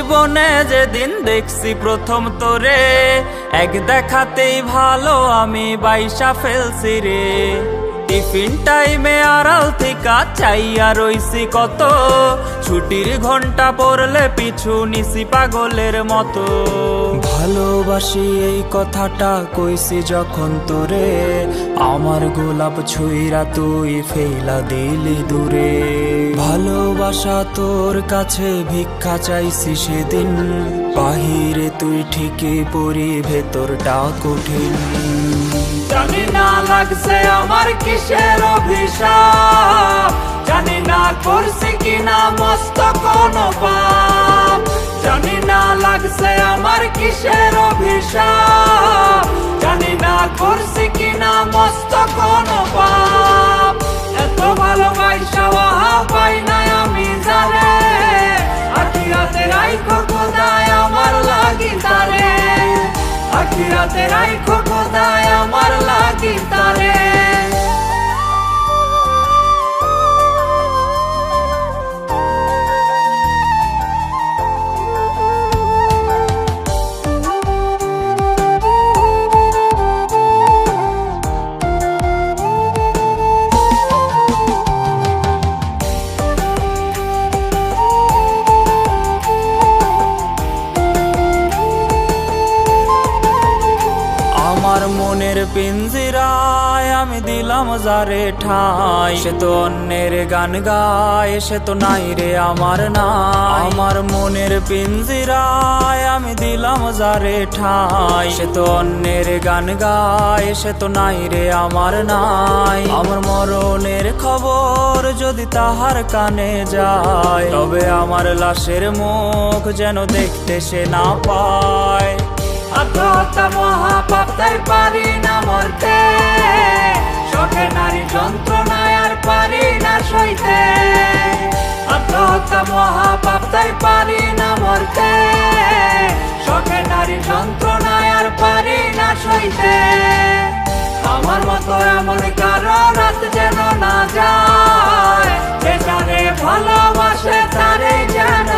জীবনে যেদিন দেখছি প্রথম তোরে, এক দেখাতেই ভালো আমি বাইসা ফেলছি রে। টিফিন টাইমে আড়াল থেকে চাইয়া রইছি কত, ছুটির ঘন্টা পড়লে পিছু নিছি পাগলের মতো। ভালোবাসি এই কথাটা কইছি যখন তোরে, আমার গোলাপ ছুঁইরা তুই ফেলা দিলি দূরে। ভালোবাসা তোর কাছে ভিক্ষা চাইছি সেদিন, বাহিরে তুই ঠিকই পরি ভেতরটা কঠিন। জানি না লাগছে আমার কিসের অভিশাপ, জানি না করছি কিনা মস্ত কোনো পাপ। জানি না লাগছে আমার কিসের অভিশাপ, জানি না করছি কিনা মস্ত কোনো পাপ। এত ভালোবাসা পাই নাই আমি জানে, আখিরাতে রাইখো খোদায় আমার লাগি তারে। আখিরাতে রাইখো খোদায় আমার লাগি তারে। আমার মনের পিঞ্জিরায় আমি দিলাম যারে ঠাই, সে তো অন্যের গান গায়, সে তো নাই রে আমার নাই। আমার মনের পিঞ্জিরায় আমি দিলাম যারে ঠাই, সে তো অন্যের গান গায়, সে তো নাই রে আমার নাই। আমার মরণের খবর যদি তাহার কানে যায়, তবে আমার লাশের মুখ যেন দেখতে সে না পায়। আত্মহত্যা মহাপাপ তাই পারি না মরতে, শখে নারী যন্ত্রণায় আর পারি না সইতে। আত্মহত্যা মহাপাপ তাই পারি না মরতে, শখে নারী যন্ত্রণায় আর পারি না সইতে। আমার মতো এমন কারো রাত যেন না যায়, যে যারে ভালোবাসে তারে যেন